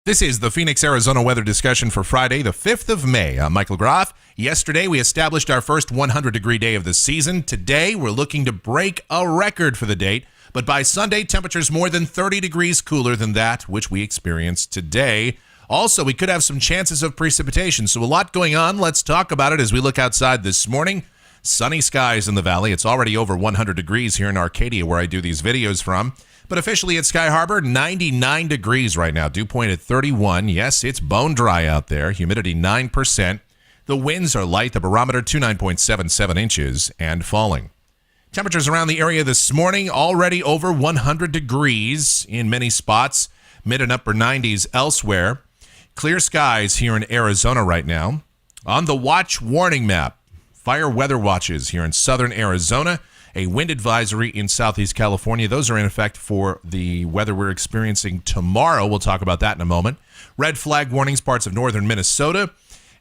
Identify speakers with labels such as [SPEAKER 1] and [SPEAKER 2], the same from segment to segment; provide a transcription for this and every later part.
[SPEAKER 1] This is the Phoenix, Arizona weather discussion for Friday, the 5th of May. I'm Michael Groff. Yesterday, we established our first 100-degree day of the season. Today, we're looking to break a record for the date. But by Sunday, temperatures more than 30 degrees cooler than that which we experienced today. Also, we could have some chances of precipitation. So a lot going on. Let's talk about it as we look outside this morning. Sunny skies in the valley. It's already over 100 degrees here in Arcadia, where I do these videos from. But officially at Sky Harbor, 99 degrees right now. Dew point at 31. Yes, it's bone dry out there. Humidity 9%. The winds are light. The barometer 29.77 inches and falling. Temperatures around the area this morning already over 100 degrees in many spots. Mid and upper 90s elsewhere. Clear skies here in Arizona right now. On the watch warning map, fire weather watches here in southern Arizona. A wind advisory in southeast California. Those are in effect for the weather we're experiencing tomorrow. We'll talk about that in a moment. Red flag warnings parts of northern Minnesota.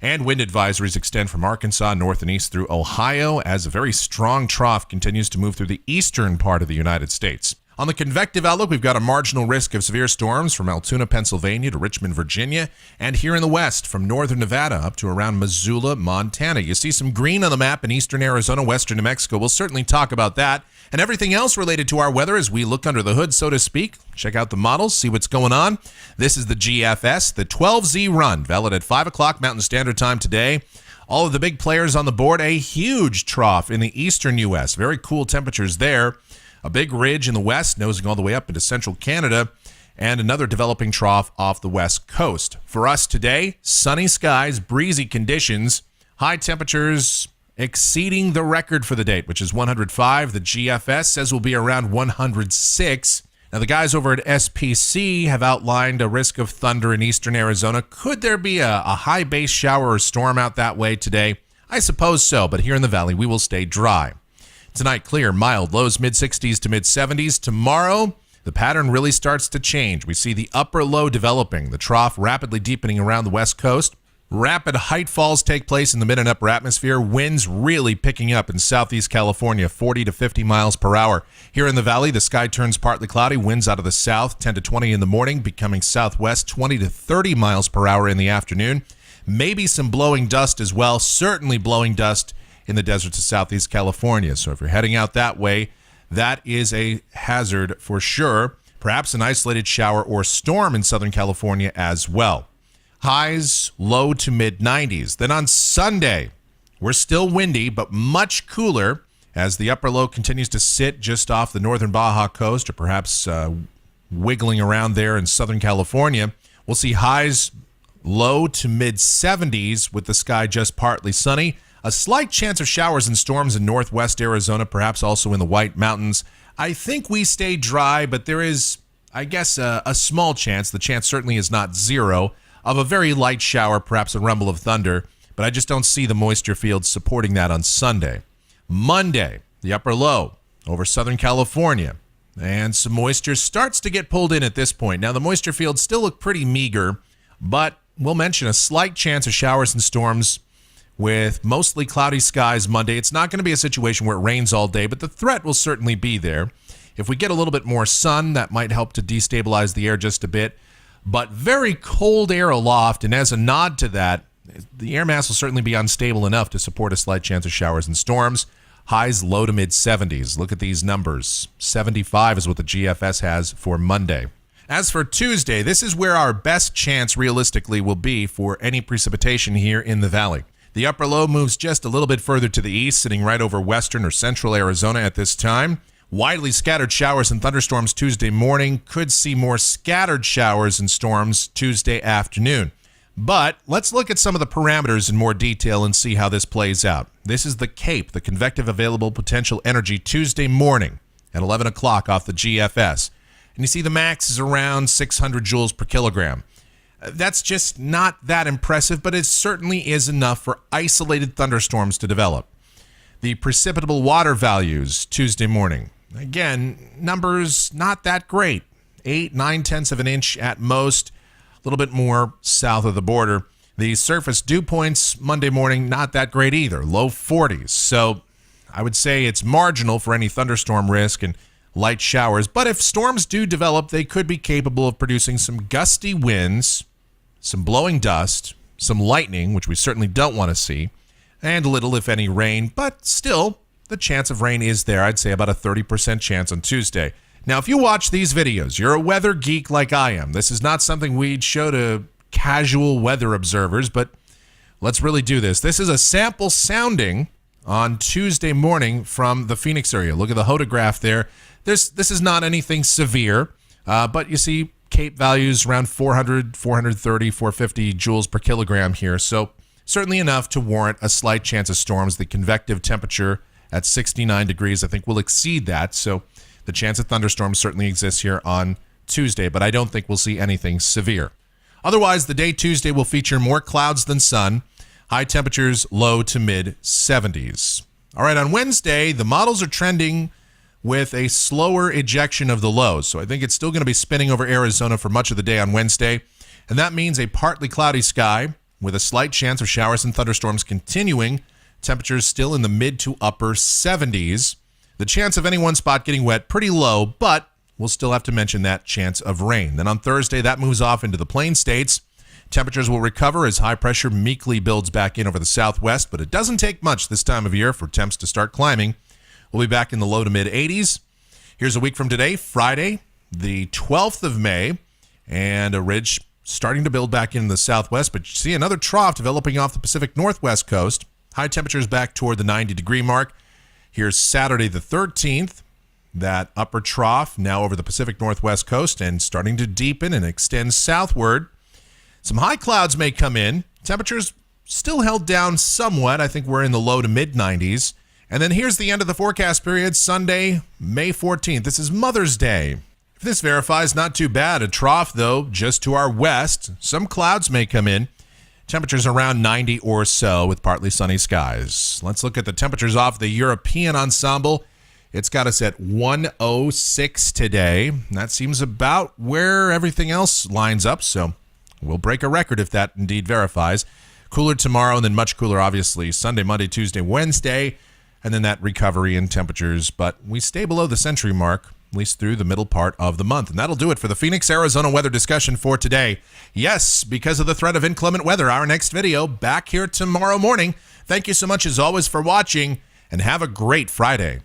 [SPEAKER 1] And wind advisories extend from Arkansas north and east through Ohio as a very strong trough continues to move through the eastern part of the United States. On the convective outlook, we've got a marginal risk of severe storms from Altoona, Pennsylvania to Richmond, Virginia, and here in the west from northern Nevada up to around Missoula, Montana. You see some green on the map in eastern Arizona, western New Mexico. We'll certainly talk about that and everything else related to our weather as we look under the hood, so to speak. Check out the models, see what's going on. This is the GFS, the 12Z run, valid at 5 o'clock Mountain Standard Time today. All of the big players on the board, a huge trough in the eastern U.S. Very cool temperatures there. A big ridge in the west, nosing all the way up into central Canada, and another developing trough off the west coast. For us today, sunny skies, breezy conditions, high temperatures exceeding the record for the date, which is 105. The GFS says will be around 106. Now, the guys over at SPC have outlined a risk of thunder in eastern Arizona. Could there be a high base shower or storm out that way today? I suppose so, but here in the valley, we will stay dry. Tonight, clear, mild, lows mid-60s to mid-70s. Tomorrow, the pattern really starts to change. We see the upper low developing, the trough rapidly deepening around the west coast. Rapid height falls take place in the mid and upper atmosphere. Winds really picking up in southeast California, 40 to 50 miles per hour. Here in the valley, the sky turns partly cloudy. Winds out of the south, 10 to 20 in the morning, becoming southwest, 20 to 30 miles per hour in the afternoon. Maybe some blowing dust as well, certainly blowing dust in the deserts of southeast California. So if you're heading out that way, that is a hazard for sure. Perhaps an isolated shower or storm in Southern California as well. Highs low to mid-90s. Then on Sunday, we're still windy, but much cooler as the upper low continues to sit just off the northern Baja coast or perhaps wiggling around there in Southern California. We'll see highs low to mid-70s with the sky just partly sunny. A slight chance of showers and storms in northwest Arizona, perhaps also in the White Mountains. I think we stay dry, but there is, I guess, a small chance. The chance certainly is not zero of a very light shower, perhaps a rumble of thunder, but I just don't see the moisture field supporting that on Sunday. Monday, the upper low over Southern California, and some moisture starts to get pulled in at this point. Now, the moisture fields still look pretty meager, but we'll mention a slight chance of showers and storms with mostly cloudy skies Monday. It's not going to be a situation where it rains all day, but the threat will certainly be there. If we get a little bit more sun, that might help to destabilize the air just a bit. But very cold air aloft, and as a nod to that, the air mass will certainly be unstable enough to support a slight chance of showers and storms. Highs low to mid-70s. Look at these numbers. 75 is what the GFS has for Monday. As for Tuesday, this is where our best chance realistically will be for any precipitation here in the valley. The upper low moves just a little bit further to the east, sitting right over western or central Arizona at this time. Widely scattered showers and thunderstorms Tuesday morning. Could see more scattered showers and storms Tuesday afternoon. But let's look at some of the parameters in more detail and see how this plays out. This is the CAPE, the convective available potential energy, Tuesday morning at 11 o'clock off the GFS. And you see the max is around 600 joules per kilogram. That's just not that impressive, but it certainly is enough for isolated thunderstorms to develop. The precipitable water values Tuesday morning. Again, numbers not that great. 8, 9/10 of an inch at most, a little bit more south of the border. The surface dew points Monday morning, not that great either, low 40s. So I would say it's marginal for any thunderstorm risk and light showers. But if storms do develop, they could be capable of producing some gusty winds some blowing dust, some lightning, which we certainly don't want to see, and little, if any, rain. But still, the chance of rain is there. I'd say about a 30% chance on Tuesday. Now, if you watch these videos, you're a weather geek like I am. This is not something we'd show to casual weather observers, but let's really do this. This is a sample sounding on Tuesday morning from the Phoenix area. Look at the hodograph there. This is not anything severe, but you see Cape values around 400, 430, 450 joules per kilogram here. So certainly enough to warrant a slight chance of storms. The convective temperature at 69 degrees, I think, will exceed that. So the chance of thunderstorms certainly exists here on Tuesday, but I don't think we'll see anything severe. Otherwise, the day Tuesday will feature more clouds than sun. High temperatures low to mid 70s. All right, on Wednesday, the models are trending with a slower ejection of the lows. So I think it's still going to be spinning over Arizona for much of the day on Wednesday. And that means a partly cloudy sky with a slight chance of showers and thunderstorms continuing. Temperatures still in the mid to upper 70s. The chance of any one spot getting wet, pretty low, but we'll still have to mention that chance of rain. Then on Thursday, that moves off into the plain states. Temperatures will recover as high pressure meekly builds back in over the southwest, but it doesn't take much this time of year for temps to start climbing. We'll be back in the low to mid 80s. Here's a week from today, Friday, the 12th of May, and a ridge starting to build back in the southwest, but you see another trough developing off the Pacific Northwest coast. High temperatures back toward the 90-degree mark. Here's Saturday the 13th, that upper trough now over the Pacific Northwest coast and starting to deepen and extend southward. Some high clouds may come in. Temperatures still held down somewhat. I think we're in the low to mid 90s. And then here's the end of the forecast period, Sunday, May 14th. This is Mother's Day. If this verifies, not too bad. A trough, though, just to our west. Some clouds may come in. Temperatures around 90 or so with partly sunny skies. Let's look at the temperatures off the European ensemble. It's got us at 106 today. That seems about where everything else lines up, so we'll break a record if that indeed verifies. Cooler tomorrow, and then much cooler, obviously, Sunday, Monday, Tuesday, Wednesday, and then that recovery in temperatures. But we stay below the century mark, at least through the middle part of the month. And that'll do it for the Phoenix, Arizona weather discussion for today. Yes, because of the threat of inclement weather, our next video back here tomorrow morning. Thank you so much, as always, for watching, and have a great Friday.